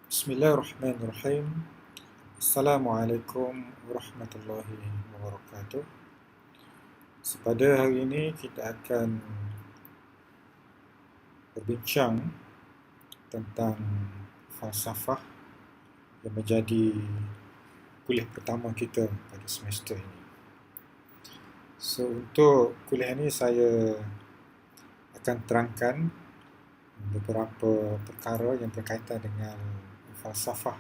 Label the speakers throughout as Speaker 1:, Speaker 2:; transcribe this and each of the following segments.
Speaker 1: Bismillahirrahmanirrahim. Assalamualaikum warahmatullahi wabarakatuh. Pada hari ini kita akan berbincang tentang falsafah yang menjadi kuliah pertama kita pada semester ini. Untuk kuliah ini saya akan terangkan beberapa perkara yang berkaitan dengan falsafah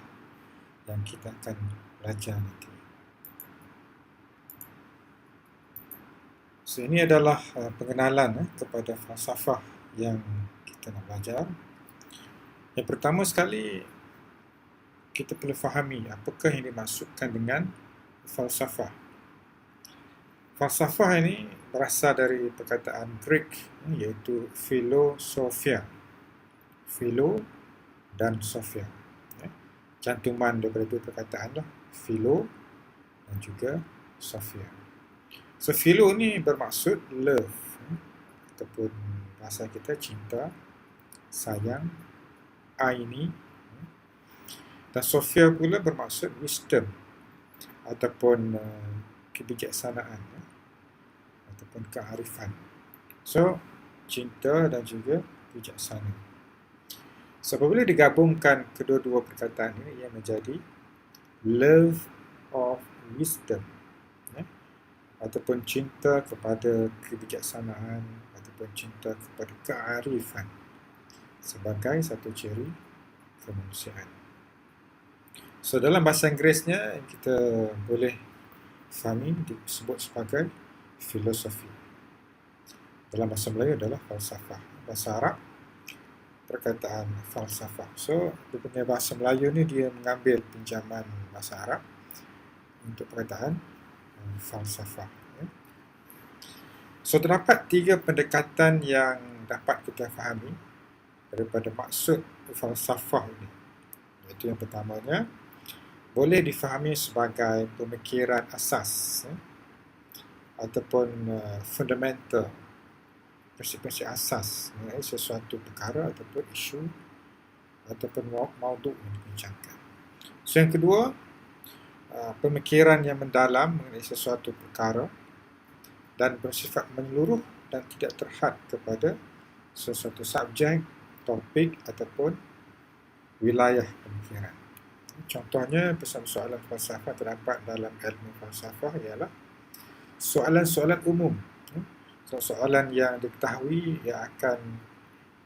Speaker 1: yang kita akan belajar nanti. Ini adalah pengenalan kepada falsafah yang kita nak belajar. Yang pertama sekali, kita perlu fahami apakah yang dimaksudkan dengan falsafah. Falsafah ini berasal dari perkataan Greek, iaitu philosophia. Philo dan sophia. Cantuman daripada dua perkataan lah, philo dan juga sophia. Philo ni bermaksud love, ataupun bahasa kita cinta, sayang, aini. Dan sophia pula bermaksud wisdom ataupun kebijaksanaan ataupun kearifan. Cinta dan juga bijaksana. Apabila digabungkan kedua-dua perkataan ini, ia menjadi love of wisdom, ataupun cinta kepada kebijaksanaan ataupun cinta kepada kearifan sebagai satu ciri kemanusiaan. Dalam bahasa Inggerisnya kita boleh fahami disebut sebagai filosofi. Dalam bahasa Melayu adalah falsafah. Bahasa Arab perkataan falsafah. Dia punya bahasa Melayu ni dia mengambil pinjaman bahasa Arab untuk perkataan falsafah. Terdapat tiga pendekatan yang dapat kita fahami daripada maksud falsafah ini. Iaitu yang pertamanya, boleh difahami sebagai pemikiran asas ataupun fundamental, prinsip-prinsip asas mengenai sesuatu perkara ataupun isu ataupun maudhu yang dibincangkan. Yang kedua, pemikiran yang mendalam mengenai sesuatu perkara dan bersifat menyeluruh dan tidak terhad kepada sesuatu subjek, topik ataupun wilayah pemikiran. Contohnya, persoalan falsafah terdapat dalam ilmu falsafah ialah soalan-soalan umum. Soalan yang diketahui yang akan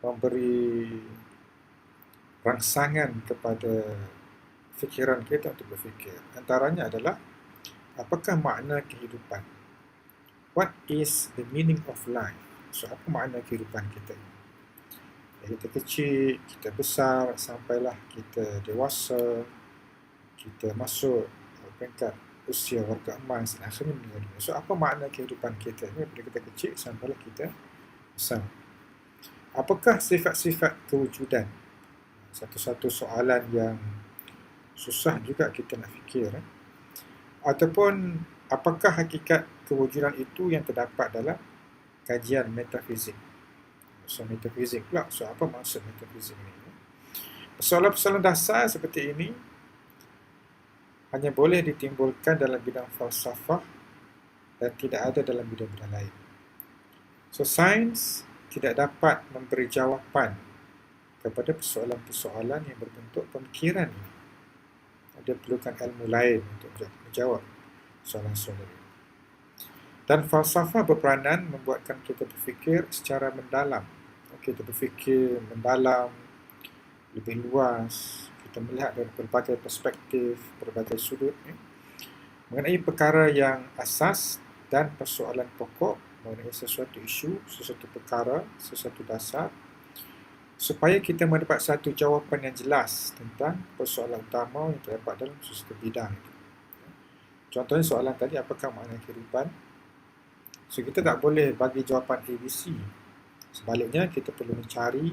Speaker 1: memberi rangsangan kepada fikiran kita untuk berfikir. Antaranya adalah, apakah makna kehidupan? What is the meaning of life? Apa makna kehidupan kita ini? Kita kecil, kita besar, sampailah kita dewasa, kita masuk peringkat usia warga emas, dan akhirnya meninggal dunia. Apa makna kehidupan kita ini daripada kita kecil sampailah kita besar? Apakah sifat-sifat kewujudan? Satu-satu soalan yang susah juga kita nak fikir. Ataupun, apakah hakikat kewujudan itu yang terdapat dalam kajian metafizik? Metafizik pula. Apa maksud metafizik ini? Persoalan-persoalan dasar seperti ini hanya boleh ditimbulkan dalam bidang falsafah dan tidak ada dalam bidang-bidang lain. Sains tidak dapat memberi jawapan kepada persoalan-persoalan yang berbentuk pemikiran ini. Dia perlukan ilmu lain untuk menjawab soalan-soalan ini. Dan falsafah berperanan membuatkan kita berfikir secara mendalam. Kita berfikir mendalam, lebih luas. Kita melihat dari berbagai perspektif, berbagai sudut mengenai perkara yang asas dan persoalan pokok mengenai sesuatu isu, sesuatu perkara, sesuatu dasar, supaya kita mendapat satu jawapan yang jelas tentang persoalan utama yang terdapat dalam sesuatu bidang. Contohnya soalan tadi, apakah makna kehidupan? Kita tak boleh bagi jawapan ABC. Sebaliknya, kita perlu mencari,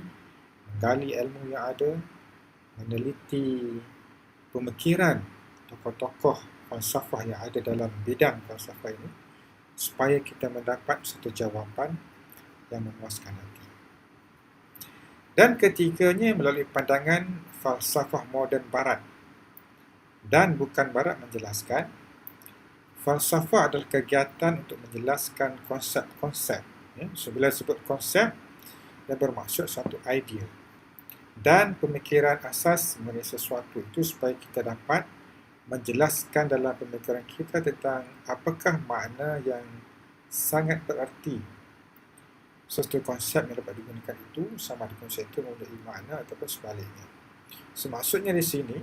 Speaker 1: menggali ilmu yang ada, meneliti pemikiran tokoh-tokoh falsafah yang ada dalam bidang falsafah ini, supaya kita mendapat satu jawapan yang memuaskan hati. Dan ketiganya melalui pandangan falsafah moden barat. Dan bukan barat menjelaskan, falsafah adalah kegiatan untuk menjelaskan konsep-konsep. Ya. So, bila sebut konsep, dia bermaksud satu idea. Dan pemikiran asas mengenai sesuatu itu supaya kita dapat menjelaskan dalam pemikiran kita tentang apakah makna yang sangat berarti sesuatu konsep yang dapat digunakan itu, sama ada konsep itu mempunyai makna ataupun sebaliknya. So, maksudnya di sini,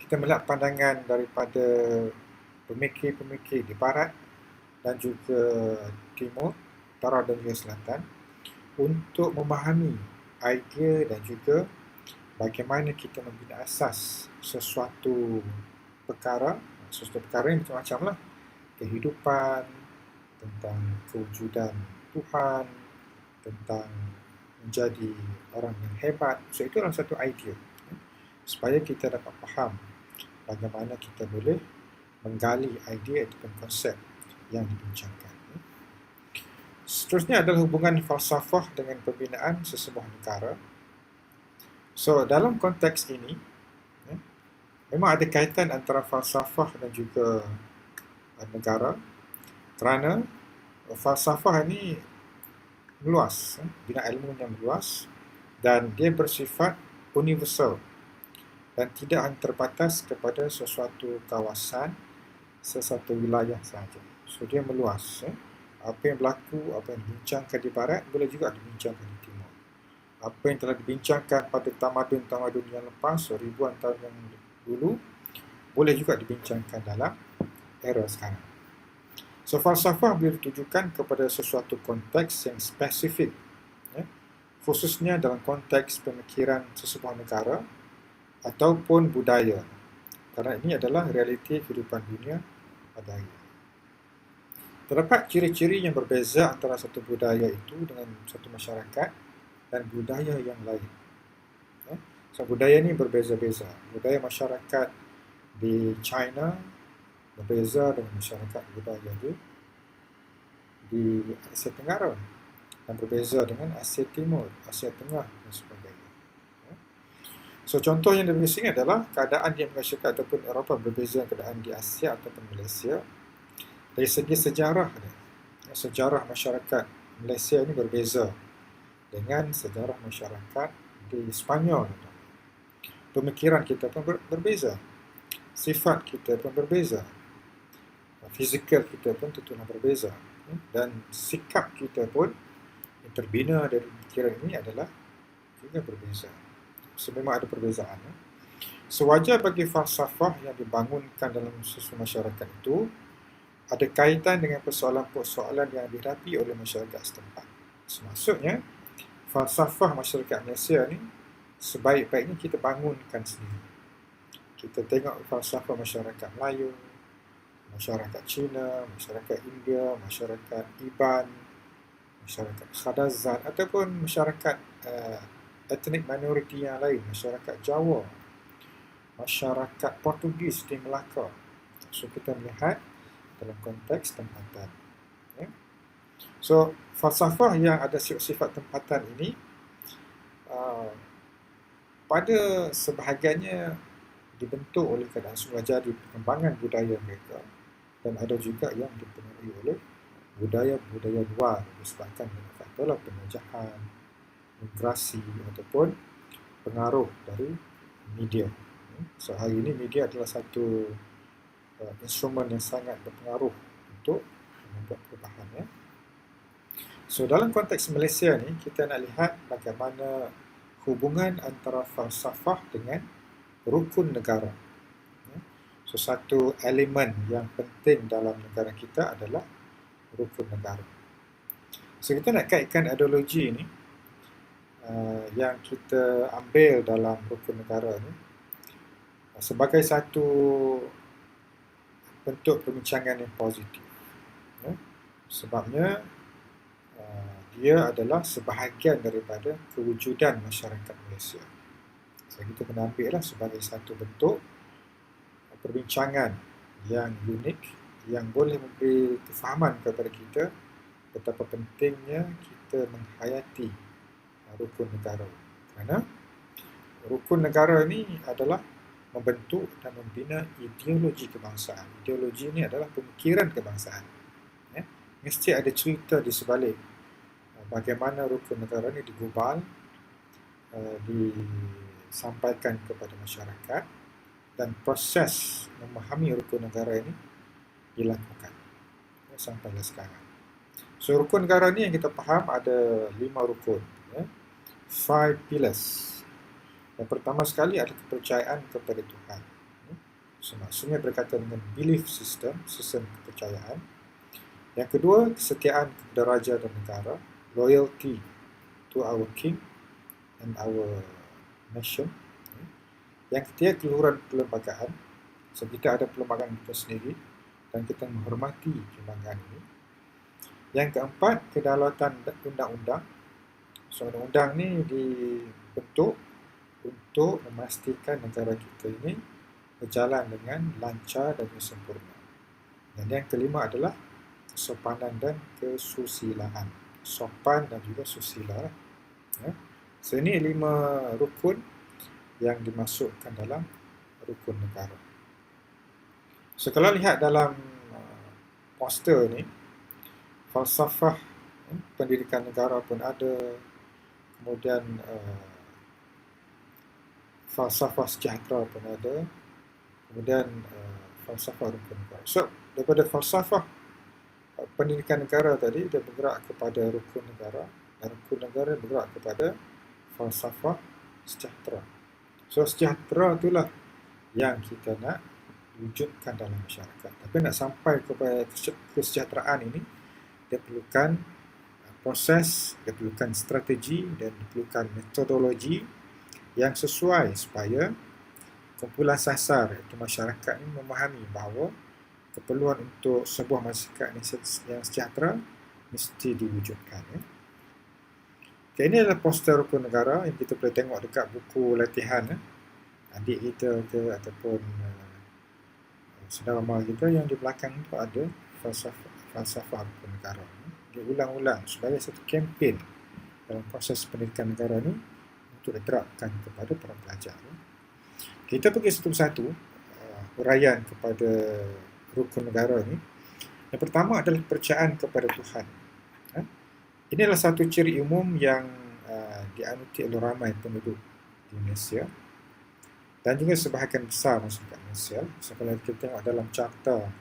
Speaker 1: kita melihat pandangan daripada pemikir-pemikir di barat dan juga timur, utara dan juga selatan untuk memahami idea dan juga bagaimana kita membina asas sesuatu perkara yang macam-macam lah, kehidupan, tentang kewujudan Tuhan, tentang menjadi orang yang hebat. So, itu adalah satu idea supaya kita dapat faham bagaimana kita boleh menggali idea ataupun konsep yang dibincangkan. Seterusnya adalah hubungan falsafah dengan pembinaan sesebuah negara. So, dalam konteks ini, memang ada kaitan antara falsafah dan juga negara, kerana falsafah ini meluas, bina ilmunya meluas, dan dia bersifat universal dan tidak hanya terbatas kepada sesuatu kawasan, sesuatu wilayah sahaja. So, dia meluas. Apa yang berlaku, apa yang dibincangkan di barat boleh juga dibincangkan di timur. Apa yang telah dibincangkan pada tamadun-tamadun yang lepas, ribuan tahun yang dulu, boleh juga dibincangkan dalam era sekarang. So, falsafah boleh ditujukan kepada sesuatu konteks yang spesifik, khususnya dalam konteks pemikiran sesebuah negara ataupun budaya, kerana ini adalah realiti kehidupan dunia pada hari ini. Terdapat ciri-ciri yang berbeza antara satu budaya itu dengan satu masyarakat dan budaya yang lain. So, budaya ini berbeza-beza. Budaya masyarakat di China berbeza dengan masyarakat budaya di Asia Tenggara, dan berbeza dengan Asia Timur, Asia Tengah dan sebagainya. So, contoh yang lebih sini adalah keadaan di Amerika Syarikat ataupun Eropah berbeza dengan keadaan di Asia ataupun Malaysia. Dari segi sejarah, sejarah masyarakat Malaysia ini berbeza dengan sejarah masyarakat di Sepanyol. Pemikiran kita pun berbeza, sifat kita pun berbeza, fizikal kita pun tentulah berbeza, dan sikap kita pun yang terbina dari pemikiran ini adalah juga berbeza. So, memang ada perbezaan. Sewajar bagi falsafah yang dibangunkan dalam susu masyarakat itu ada kaitan dengan persoalan-persoalan yang dihadapi oleh masyarakat setempat. Maksudnya, falsafah masyarakat Malaysia ni sebaik-baiknya kita bangunkan sendiri. Kita tengok falsafah masyarakat Melayu, masyarakat Cina, masyarakat India, masyarakat Iban, masyarakat Khadazan, ataupun masyarakat etnik minoriti yang lain, masyarakat Jawa, masyarakat Portugis di Melaka. So, kita melihat dalam konteks tempatan. So, falsafah yang ada sifat tempatan ini pada sebahagiannya dibentuk oleh keadaan semula jadi perkembangan budaya mereka, dan ada juga yang dipengaruhi oleh budaya-budaya luar disebabkan dengan faktor penjajahan, migrasi ataupun pengaruh dari media. So, hari ini media adalah satu instrumen yang sangat berpengaruh untuk membuat perubahan. So, dalam konteks Malaysia ni, kita nak lihat bagaimana hubungan antara falsafah dengan rukun negara. So, satu elemen yang penting dalam negara kita adalah rukun negara. So, kita nak kaitkan ideologi ni yang kita ambil dalam rukun negara ni sebagai satu bentuk perbincangan yang positif. Sebabnya dia adalah sebahagian daripada kewujudan masyarakat Malaysia. So, kita kena ambil lah sebagai satu bentuk perbincangan yang unik, yang boleh memberi kefahaman kepada kita betapa pentingnya kita menghayati rukun negara. Kerana rukun negara ini adalah membentuk dan membina ideologi kebangsaan. Ideologi ini adalah pemikiran kebangsaan. Ya. Mesti ada cerita di sebalik bagaimana rukun negara ini digubal, disampaikan kepada masyarakat, dan proses memahami rukun negara ini dilakukan sampai sekarang. So, rukun negara ni yang kita faham ada 5 rukun. 5 pillars. Yang pertama sekali adalah kepercayaan kepada Tuhan. So, maksudnya berkaitan dengan belief system, sistem kepercayaan. Yang kedua, kesetiaan kepada raja dan negara, loyalty to our king and our nation. Yang ketiga, keluhuran perlembagaan. So, kita ada perlembagaan kita sendiri dan kita menghormati perlembagaan ini. Yang keempat, kedaulatan undang-undang. So, undang-undang ni dibentuk untuk memastikan negara kita ini berjalan dengan lancar dan sempurna. Dan yang kelima adalah kesopanan dan kesusilaan. Sopan dan juga susila. Ya. So, ini 5 rukun yang dimasukkan dalam rukun negara. So, kalau lihat dalam poster ni, falsafah pendidikan negara pun ada, kemudian falsafah sejahtera pun ada, kemudian falsafah rukun negara. So, daripada falsafah pendidikan negara tadi, dia bergerak kepada rukun negara, dan rukun negara bergerak kepada falsafah sejahtera. So, sejahtera itulah yang kita nak wujudkan dalam masyarakat. Tapi nak sampai kepada kesejahteraan ini, dia perlukan proses, dia perlukan strategi, dan diperlukan metodologi yang sesuai supaya kumpulan sasar, iaitu masyarakat ini memahami bahawa keperluan untuk sebuah masyarakat yang sejahtera mesti diwujudkan. Ya. Okay, ini adalah poster rukun negara yang kita boleh tengok dekat buku latihan adik kita ke ataupun saudara mara kita, yang di belakang itu ada falsafah rukun negara. Dia ulang-ulang sebagai satu kempen dalam proses pendidikan negara ini untuk diterapkan kepada para pelajar. Kita pergi satu-satu huraian kepada rukun negara ini. Yang pertama adalah kepercayaan kepada Tuhan. Ini adalah satu ciri umum yang dianuti oleh ramai penduduk di Malaysia dan juga sebahagian besar masyarakat Malaysia. So, kalau kita tengok dalam carta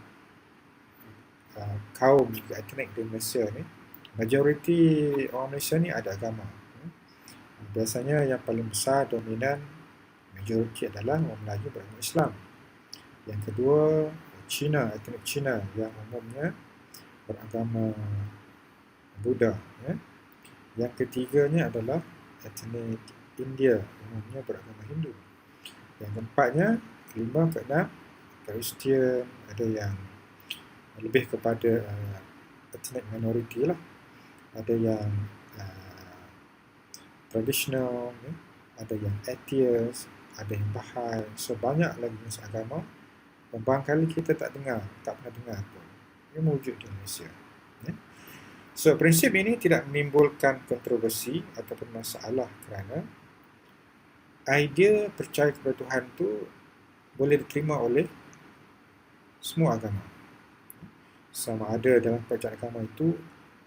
Speaker 1: kaum etnik di Malaysia ni, majoriti orang Malaysia ni ada agama. Biasanya yang paling besar, dominan, majoriti adalah orang Melayu beragama Islam. Yang kedua, Cina, etnik Cina yang umumnya beragama Buddha. Yang ketiganya adalah etnik India, umumnya beragama Hindu. Yang keempatnya, kelima, keenam, Kristian, ada yang lebih kepada etnik minoriti lah. Ada yang tradisional, ada yang atheist, ada yang Bahai. So, banyak lagi jenis agama yang barangkali kita tak pernah dengar pun. Ia wujud di Malaysia. So, prinsip ini tidak menimbulkan kontroversi ataupun masalah kerana idea percaya kepada Tuhan itu boleh diterima oleh semua agama. Sama ada dalam percayaan agama itu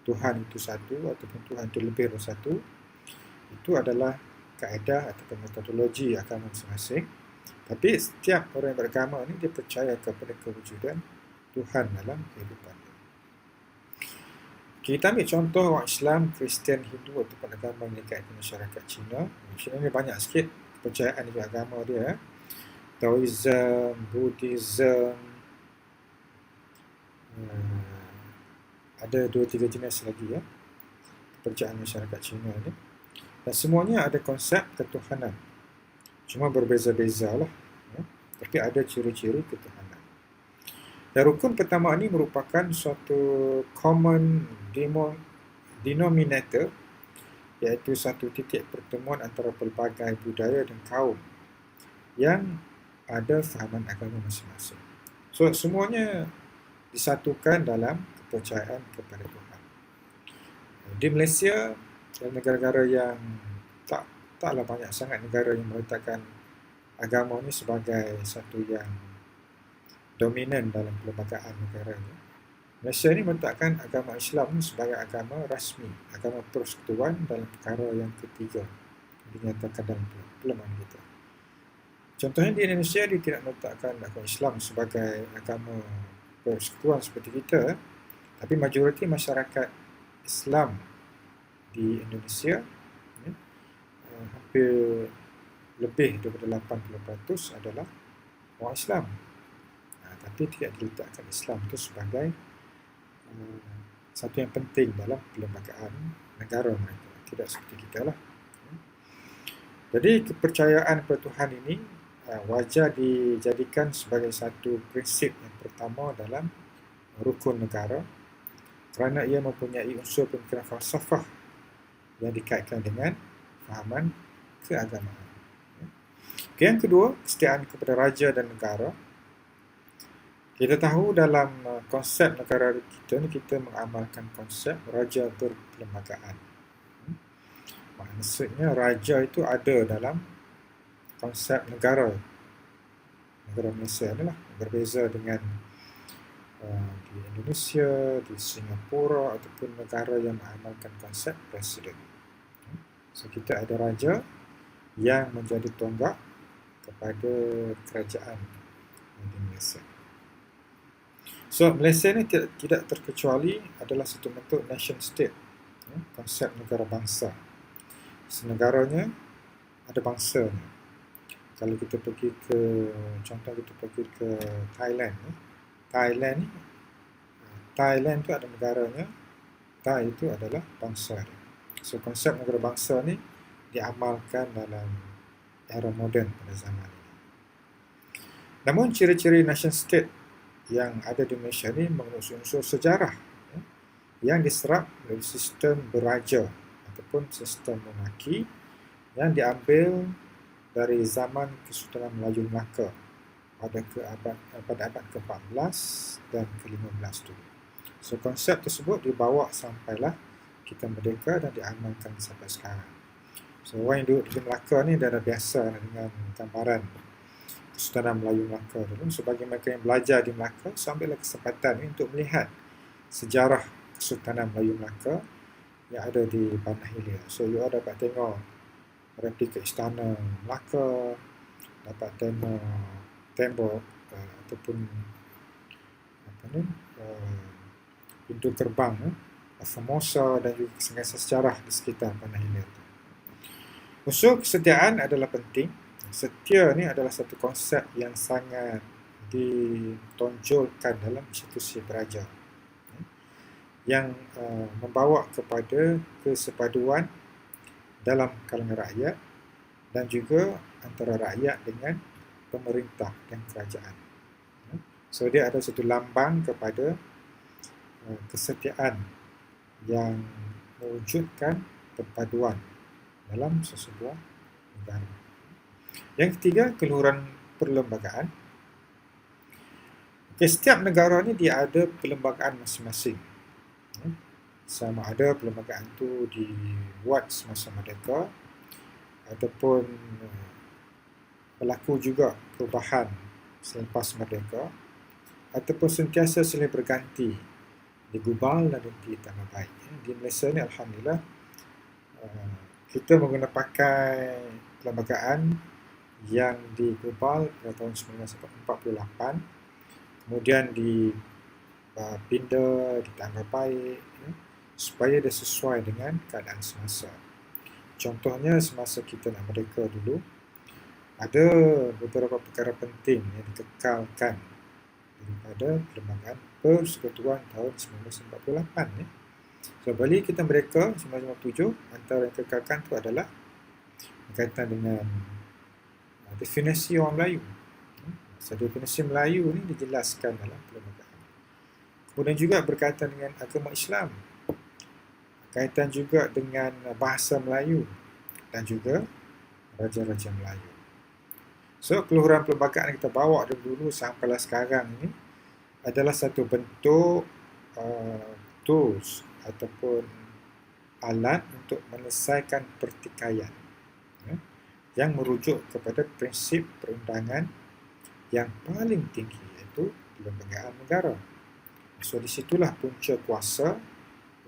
Speaker 1: Tuhan itu satu ataupun Tuhan itu lebih dari satu, itu adalah kaedah ataupun metodologi agama masing-masing. Tapi setiap orang yang beragama ini dia percaya kepada kewujudan Tuhan dalam kehidupan. Kita ambil contoh orang Islam, Kristian, Hindu ataupun agama yang dekat masyarakat Cina. Cina ni banyak sikit kepercayaan di agama dia. Taoism, Buddhism, ada 2-3 jenis lagi ya kepercayaan masyarakat Cina ni. Dan semuanya ada konsep ketuhanan. Cuma berbeza-beza lah. Ya. Tapi ada ciri-ciri ketuhanan. Dan rukun pertama ini merupakan suatu common denominator, iaitu satu titik pertemuan antara pelbagai budaya dan kaum yang ada fahaman agama masing-masing. So, semuanya disatukan dalam kepercayaan kepada Tuhan. Di Malaysia dan negara-negara yang taklah banyak sangat negara yang meletakkan agama ni sebagai satu yang dominan dalam perlembagaan negara ni. Malaysia ni meletakkan agama Islam ni sebagai agama rasmi, agama persekutuan dalam perkara yang ketiga dinyatakan dalam perlembagaan kita. Contohnya di Indonesia dia tidak meletakkan agama Islam sebagai agama persekutuan seperti kita, tapi majoriti masyarakat Islam di Indonesia hampir lebih daripada 80% adalah orang Islam. Tapi tidak diletakkan Islam itu sebagai satu yang penting dalam perlembagaan negara mereka. Tidak seperti kita lah. Jadi kepercayaan kepada Tuhan ini wajar dijadikan sebagai satu prinsip yang pertama dalam rukun negara, kerana ia mempunyai unsur pemikiran falsafah yang dikaitkan dengan fahaman keagamaan. Yang kedua, kesetiaan kepada raja dan negara. Kita tahu dalam konsep negara kita ni, kita mengamalkan konsep raja berperlembagaan. Maksudnya raja itu ada dalam konsep negara Malaysia ni lah. Berbeza dengan di Indonesia, di Singapura ataupun negara yang mengamalkan konsep presiden. So kita ada raja yang menjadi tonggak kepada kerajaan di Malaysia. So Malaysia ni tidak terkecuali adalah satu bentuk nation state, konsep negara bangsa. Senegaranya ada bangsanya. Kalau kita pergi ke, contoh kita pergi ke Thailand, Thailand tu ada negaranya, Thai itu adalah bangsa dia. So konsep negara bangsa ni diamalkan dalam era moden pada zaman ini. Namun ciri-ciri nation state yang ada di Malaysia ni mengandung unsur sejarah yang diserap dari sistem beraja ataupun sistem monarki yang diambil dari zaman Kesultanan Melayu Melaka pada abad ke-14 dan ke-15 dulu. So konsep tersebut dibawa sampailah kita merdeka dan diamalkan sampai sekarang. So orang yang duduk di Melaka ni dah biasa dengan gambaran Kesultanan Melayu Melaka dulu. Sebagai mereka yang belajar di Melaka, so ambillah kesempatan ni untuk melihat sejarah Kesultanan Melayu Melaka yang ada di Banah Hilir. So you all dapat tengok replika istana Melaka, dapat tengok tembok ataupun pintu gerbang Formosa dan juga kisah sejarah di sekitar Banah Hilir. Unsur kesetiaan adalah penting. Setia ni adalah satu konsep yang sangat ditonjolkan dalam institusi beraja, yang membawa kepada kesepaduan dalam kalangan rakyat dan juga antara rakyat dengan pemerintah dan kerajaan. So dia ada satu lambang kepada kesetiaan yang mewujudkan perpaduan dalam sesebuah negara. Yang ketiga, keluhuran perlembagaan. Setiap negara ni dia ada perlembagaan masing-masing. Sama ada perlembagaan tu dibuat semasa merdeka ataupun berlaku juga perubahan selepas merdeka ataupun sentiasa silih berganti, digubal dan ditambah baik. Di Malaysia ni alhamdulillah kita menggunakan pakai perlembagaan yang digubal pada tahun 1948, kemudian dipindah, ditambah baik supaya dia sesuai dengan keadaan semasa. Contohnya semasa kita nak merdeka dulu, ada beberapa perkara penting yang dikekalkan daripada perlembagaan persekutuan tahun 1948. So balik kita merdeka 1957, antara yang dikekalkan itu adalah berkaitan dengan definisi orang Melayu. So definisi Melayu ni dijelaskan dalam perlembagaan. Kemudian juga berkaitan dengan agama Islam, kaitan juga dengan bahasa Melayu dan juga raja-raja Melayu. So keluhuran perlembagaan yang kita bawa dari dulu sampai sekarang ini adalah satu bentuk tools ataupun alat untuk menyelesaikan pertikaian yang merujuk kepada prinsip perundangan yang paling tinggi, iaitu perlembagaan negara. So, di situlah punca kuasa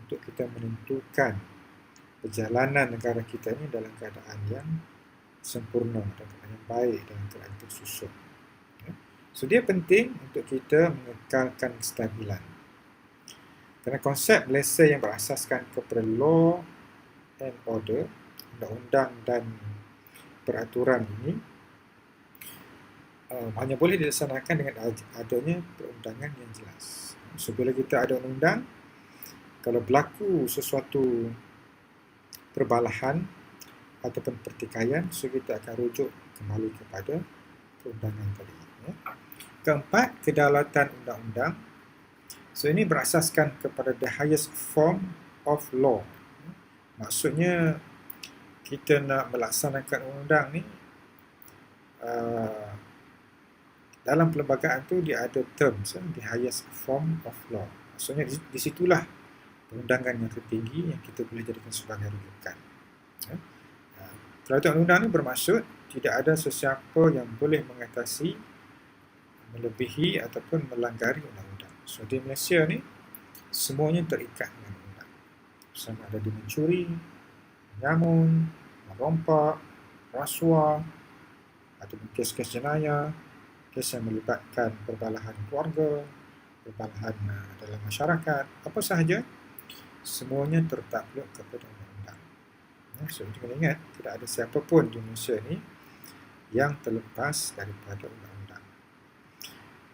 Speaker 1: untuk kita menentukan perjalanan negara kita ini dalam keadaan yang sempurna, dalam keadaan yang baik, dalam keadaan tersusun. So, dia penting untuk kita mengekalkan kestabilan. Kerana konsep Malaysia yang berasaskan kepada law and order, undang-undang dan peraturan ini hanya boleh dilaksanakan dengan adanya perundangan yang jelas. So, bila kita ada undang, kalau berlaku sesuatu perbalahan ataupun pertikaian, so kita akan rujuk kembali kepada perundangan tadi. Keempat, kedaulatan undang-undang. So, ini berasaskan kepada the highest form of law. Maksudnya, kita nak melaksanakan undang ni, dalam perlembagaan tu dia ada terms, the highest form of law. Maksudnya, di situlah perundangan yang tertinggi yang kita boleh jadikan sebagai rujukan. Kedaulatan undang-undang ni bermaksud tidak ada sesiapa yang boleh mengatasi, melebihi ataupun melanggari undang-undang. So, di Malaysia ni, semuanya terikat dengan undang. Sama ada di mencuri, menyamun, merompak, rasuah, ataupun kes-kes jenayah, kes yang melibatkan perbalahan keluarga, perbalahan dalam masyarakat, apa sahaja, semuanya tertakluk kepada undang-undang. So, kita kena ingat, tidak ada siapa pun di Malaysia ni yang terlepas daripada undang-undang.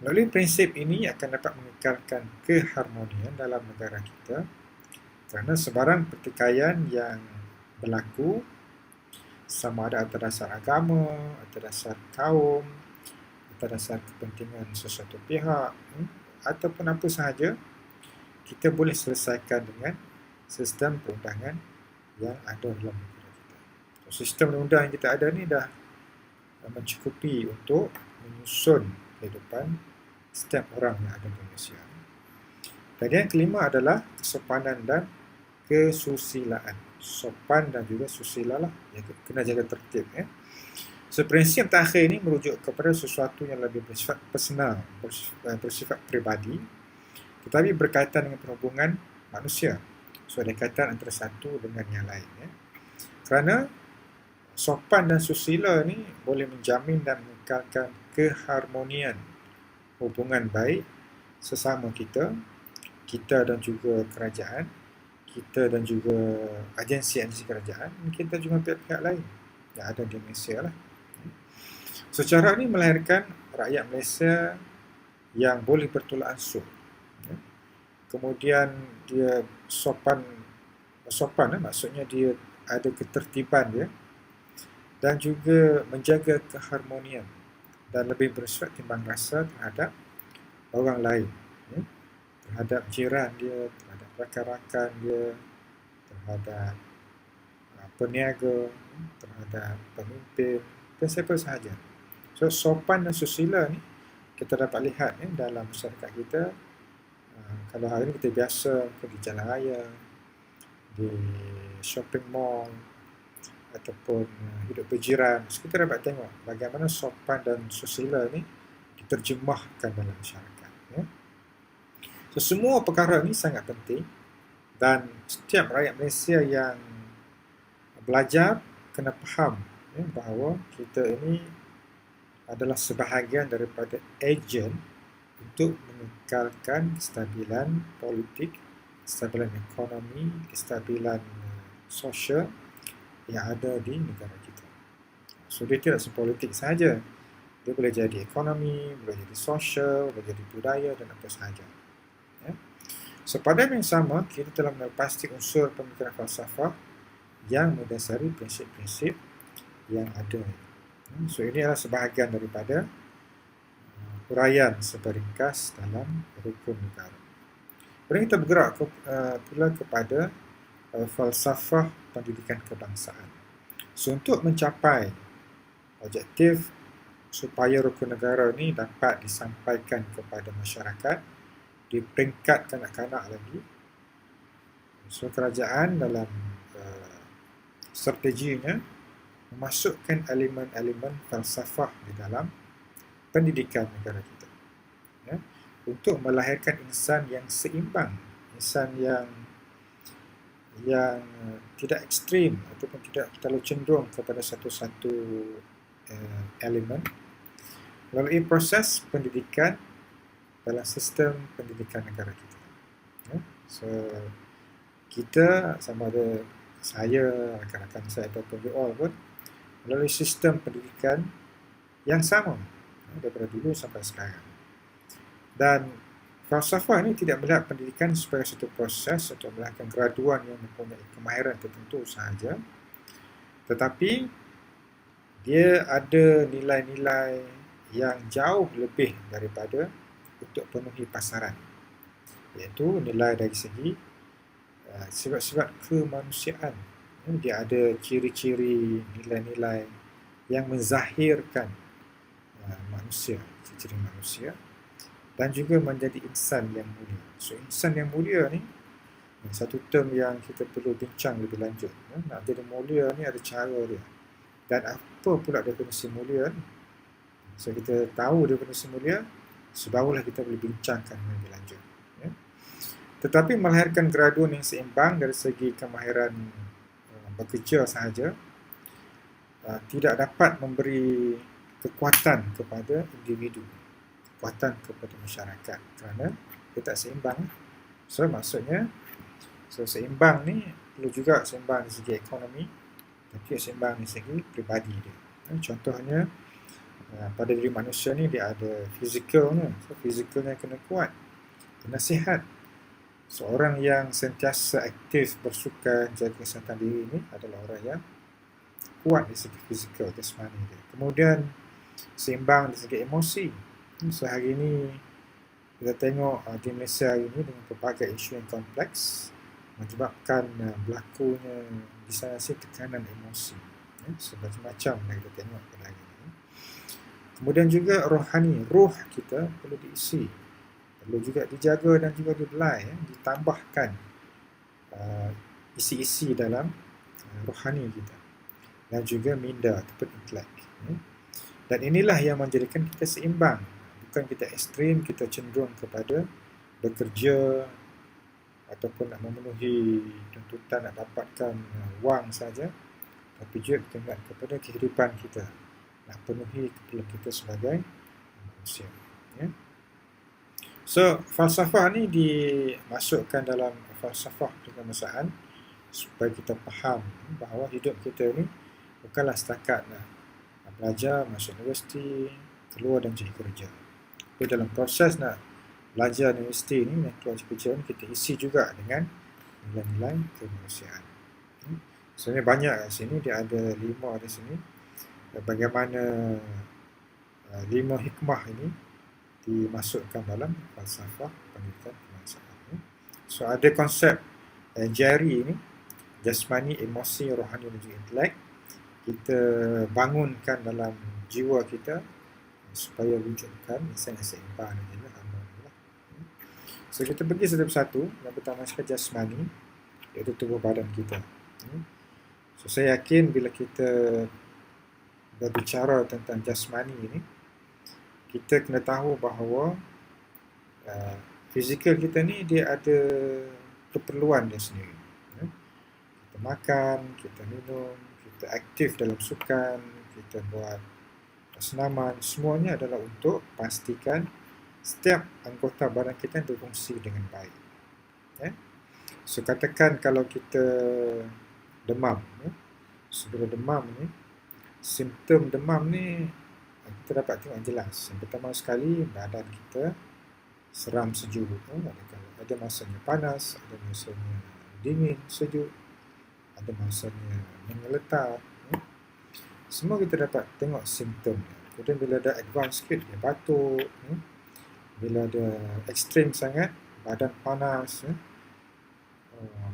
Speaker 1: Melalui prinsip ini akan dapat mengekalkan keharmonian dalam negara kita, kerana sebarang pertikaian yang berlaku, sama ada atas dasar agama, atas dasar kaum, atas dasar kepentingan sesuatu pihak, ataupun apa sahaja, kita boleh selesaikan dengan sistem perundangan yang ada dalam negara kita. Sistem undang yang kita ada ni dah mencukupi untuk menyusun kehidupan setiap orang yang ada di Malaysia. Dan yang kelima adalah kesopanan dan kesusilaan. Sopan dan juga susila lah, kena jaga tertib. So, prinsip terakhir ini merujuk kepada sesuatu yang lebih bersifat personal, bersifat peribadi, tetapi berkaitan dengan perhubungan manusia. So, ada kaitan antara satu dengan yang lain. Kerana sopan dan susila ni boleh menjamin dan mengekalkan keharmonian hubungan baik sesama kita dan juga kerajaan, kita dan juga agensi-agensi kerajaan, kita juga pihak-pihak lain yang ada di Malaysia lah. So, cara ini melahirkan rakyat Malaysia yang boleh bertolak ansur. Kemudian dia sopan, maksudnya dia ada ketertiban dia, dan juga menjaga keharmonian dan lebih bersifat timbang rasa terhadap orang lain, terhadap jiran dia, terhadap rakan-rakan dia, terhadap peniaga, terhadap pemimpin, dan siapa sahaja. So, sopan dan susila ni kita dapat lihat dalam masyarakat kita. Kalau hari ni kita biasa pergi jalan raya, di shopping mall, ataupun hidup berjiran, so kita dapat tengok bagaimana sopan dan susila ni diterjemahkan dalam masyarakat. So, semua perkara ni sangat penting, dan setiap rakyat Malaysia yang belajar kena faham bahawa kita ini adalah sebahagian daripada ejen untuk mengekalkan kestabilan politik, kestabilan ekonomi, kestabilan sosial yang ada di negara kita. So, dia tidak sepolitik sahaja. Dia boleh jadi ekonomi, boleh jadi sosial, boleh jadi budaya dan apa sahaja. So, pada yang sama, kita telah melepasti unsur pemikiran falsafah yang mendasari prinsip-prinsip yang ada. So, ini adalah sebahagian daripada huraian seringkas dalam rukun negara. Kemudian kita bergerak pula kepada falsafah pendidikan kebangsaan. So, untuk mencapai objektif supaya rukun negara ini dapat disampaikan kepada masyarakat di peringkat kanak-kanak lagi, so kerajaan dalam strateginya memasukkan elemen-elemen falsafah di dalam pendidikan negara kita, ya, untuk melahirkan insan yang seimbang, insan yang tidak ekstrim ataupun tidak terlalu cenderung kepada satu-satu elemen melalui proses pendidikan dalam sistem pendidikan negara kita. Ya. So, kita sama ada saya, rakan-rakan saya ataupun you all pun melalui sistem pendidikan yang sama daripada dulu sampai sekarang. Dan falsafah ini tidak melihat pendidikan sebagai satu proses atau melihatkan graduan yang mempunyai kemahiran tertentu sahaja, tetapi dia ada nilai-nilai yang jauh lebih daripada untuk penuhi pasaran, iaitu nilai dari segi sifat-sifat kemanusiaan. Dia ada ciri-ciri, nilai-nilai yang menzahirkan manusia, ciri-ciri manusia, dan juga menjadi insan yang mulia. So, insan yang mulia ni satu term yang kita perlu bincang lebih lanjut. Nak jadi mulia ni ada cara dia. Dan apa pula definisi mulia ni? So, kita tahu definisi mulia, sebarulah kita boleh bincangkan lebih lanjut. Ya. Tetapi melahirkan graduan yang seimbang dari segi kemahiran bekerja sahaja tidak dapat memberi kekuatan kepada individu, kekuatan kepada masyarakat, kerana dia tak seimbang. So, maksudnya, seimbang ni perlu juga seimbang dari segi ekonomi, tapi seimbang dari segi peribadi dia. Contohnya, pada diri manusia ni dia ada fizikalnya. So, fizikalnya kena kuat, kena sihat. Seorang yang sentiasa aktif, bersukan, jaga kesihatan diri ni adalah orang yang kuat dari segi fizikal, jasmani dia. Kemudian seimbang dari segi emosi. So, hari ini kita tengok di Malaysia hari ini dengan pelbagai isu yang kompleks menyebabkan berlakunya di sana tekanan emosi. Macam-macam yang kita tengok pada hari ini. Kemudian juga rohani, roh kita perlu diisi, perlu juga dijaga dan juga dibelai, ditambahkan isi-isi dalam rohani kita, dan juga minda ataupun intelek. Dan inilah yang menjadikan kita seimbang. Bukan kita ekstrim, kita cenderung kepada bekerja ataupun nak memenuhi tuntutan nak dapatkan wang saja, tapi juga kita ingat kepada kehidupan kita, nak penuhi keperluan kita sebagai manusia. Ya. So, falsafah ni dimasukkan dalam falsafah kekemasaan supaya kita faham bahawa hidup kita ni bukanlah setakat nak belajar, masuk universiti, keluar dan cari kerja. Tapi dalam proses nak belajar universiti ni dan keluar cari kerja ni, kita isi juga dengan nilai-nilai kemanusiaan. Sebenarnya banyak kat sini, dia ada 5 di sini. Bagaimana 5 hikmah ini dimasukkan dalam falsafah pendidikan kebangsaan. So, ada konsep jari ini, jasmani, emosi, rohani dan juga intelek. Kita bangunkan dalam jiwa kita supaya wujudkan insan yang seimbang dan juga harmoni. So, kita pergi satu persatu. Yang pertama sekali jasmani, iaitu tubuh badan kita. So, saya yakin bila kita berbicara tentang jasmani ini, kita kena tahu bahawa fizikal kita ni dia ada keperluan dia sendiri. Kita makan, kita minum, kita aktif dalam sukan, kita buat senaman, semuanya adalah untuk pastikan setiap anggota badan kita berfungsi dengan baik. So, katakan kalau kita demam, sebelum demam ni, simptom demam ni kita dapat tengok jelas. Yang pertama sekali, badan kita seram sejuk. Ada masanya panas, ada masanya dingin, sejuk, ada masanya mengeletar. Semua kita dapat tengok simptom. Kemudian bila ada advance sikit, dia batuk. Bila ada ekstrim sangat, badan panas,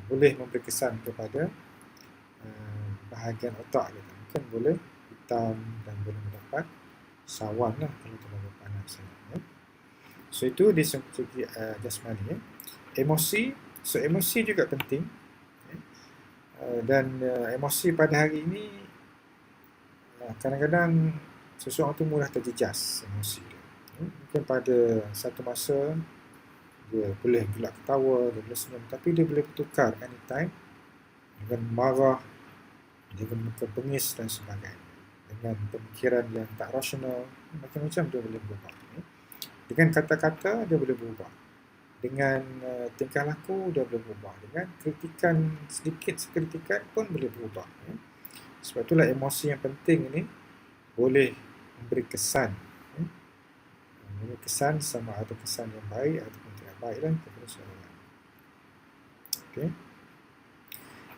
Speaker 1: boleh memberi kesan kepada bahagian otak kita. Mungkin boleh hitam dan boleh mendapat sawan lah kalau terlalu panas sangat. So, itu di segi jasmani. Emosi, so emosi juga penting. Dan emosi pada hari ini Kadang-kadang seseorang tu mudah terjejas emosi dia. Mungkin pada satu masa dia boleh gelak ketawa, dia boleh senyum, tapi dia boleh bertukar anytime dengan marah, dengan muka bengis dan sebagainya, dengan pemikiran yang tak rasional, macam-macam dia boleh berubah. Dengan kata-kata dia boleh berubah, dengan tingkah laku dia boleh berubah, dengan kritikan sedikit sekritikan pun boleh berubah. Sebab itulah emosi yang penting ini boleh memberi kesan, memberi kesan sama ada kesan yang baik ataupun tidak baik kepada seseorang. Okay.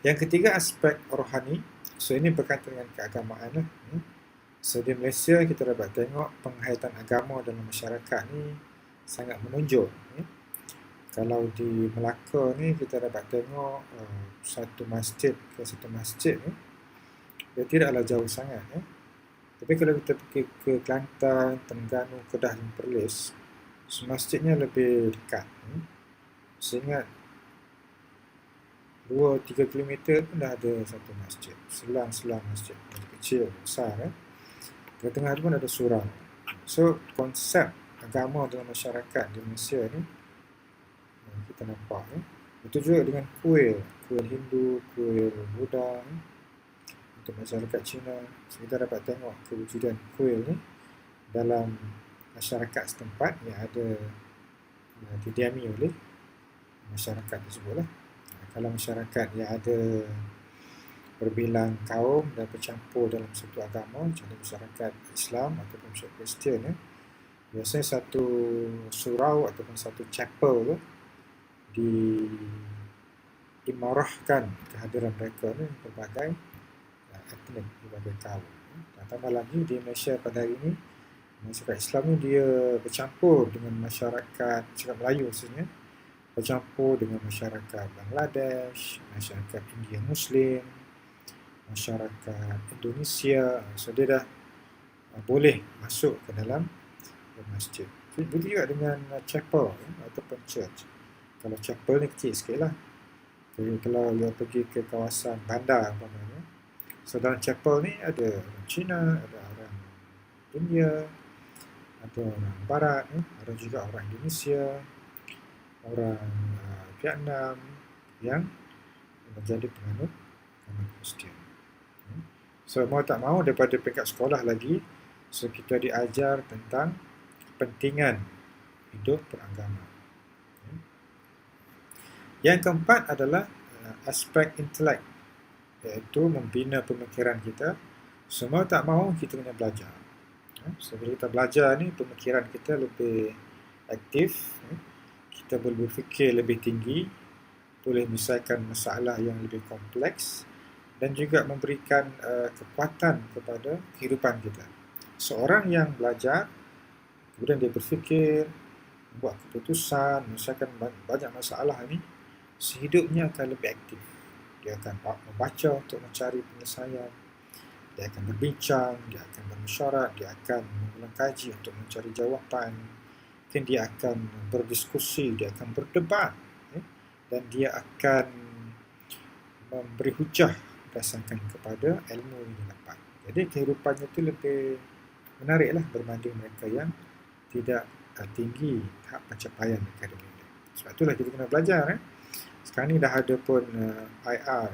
Speaker 1: Yang ketiga, aspek rohani. So ini berkaitan dengan keagamaan lah. So di Malaysia kita dapat tengok penghayatan agama dalam masyarakat ni sangat menonjol. Kalau di Melaka ni kita dapat tengok satu masjid ke satu masjid ni, dia tidaklah jauh sangat. Tapi kalau kita pergi ke Kelantan, Terengganu, Kedah dan Perlis, masjidnya lebih dekat. Saya ingat 2-3 km pun dah ada satu masjid. Selang-selang masjid. Kecil, besar. Tengah-tengah tu pun ada surau. So, konsep agama dalam masyarakat di Malaysia ni, kita nampak. Itu juga dengan kuil. Kuil Hindu, kuil Buddha. Untuk masyarakat Cina, kita dapat tengok kewujudan kuil ni dalam masyarakat setempat yang ada didiami oleh masyarakat tersebut lah. Kalau masyarakat yang ada berbilang kaum dan bercampur dalam satu agama, contoh masyarakat Islam ataupun masyarakat Kristian, biasanya satu surau ataupun satu chapel tu diimarahkan kehadiran mereka ni berbagai etnik, berbagai kaum. Dan tambah lagi di Malaysia pada hari ini, masyarakat Islam ni dia bercampur dengan masyarakat Melayu sebenarnya, bercampur dengan masyarakat Bangladesh, masyarakat India Muslim, masyarakat Indonesia. So dia dah boleh masuk ke dalam masjid. Begitu juga dengan chapel ataupun church. Kalau chapel ni kecil sikit lah. Jadi kalau you pergi ke kawasan bandar umpamanya, so dalam chapel ni ada orang Cina, ada orang India, ada orang Barat, ada juga orang Indonesia, orang Vietnam yang menjadi penganut Kristian. So mau tak mau daripada peringkat sekolah lagi, so kita diajar tentang kepentingan hidup beragama. Yang keempat adalah aspek intelek, iaitu membina pemikiran kita. Semua tak mahu kita kena belajar. So bila kita belajar ni, pemikiran kita lebih aktif, kita boleh berfikir lebih tinggi, boleh menyelesaikan masalah yang lebih kompleks dan juga memberikan kekuatan kepada kehidupan kita. Seorang yang belajar, kemudian dia berfikir, membuat keputusan, menyelesaikan banyak masalah ni, hidupnya akan lebih aktif. Dia akan membaca untuk mencari penyelesaian, dia akan berbincang, dia akan bermesyuarat, dia akan mengulang kaji untuk mencari jawapan, mungkin dia akan berdiskusi, dia akan berdebat, dan dia akan memberi hujah berdasarkan kepada ilmu yang dia dapat. Jadi kehidupannya itu lebih menariklah berbanding mereka yang tidak tinggi tahap pencapaian akademik. Sebab itulah kita kena belajar. Sekarang ni dah ada pun IR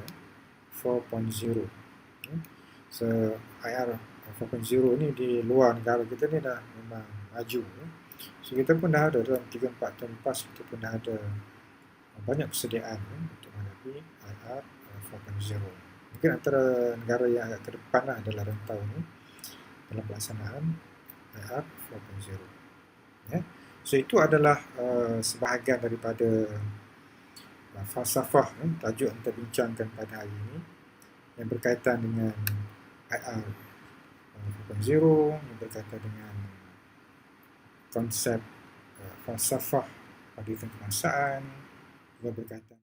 Speaker 1: 4.0. So IR 4.0 ni di luar negara kita ni dah memang maju. So kita pun dah ada dalam 3-4 tahun lepas, kita pun dah ada banyak persediaan untuk menghadapi IR 4.0. Mungkin antara negara yang agak ke depan lah adalah rantau ni dalam pelaksanaan IR 4.0. So itu adalah sebahagian daripada falsafah tajuk yang kita bincangkan pada hari ini yang berkaitan dengan IR 4.0, yang berkaitan dengan konsep falsafah pendidikan kebangsaan, juga berkaitan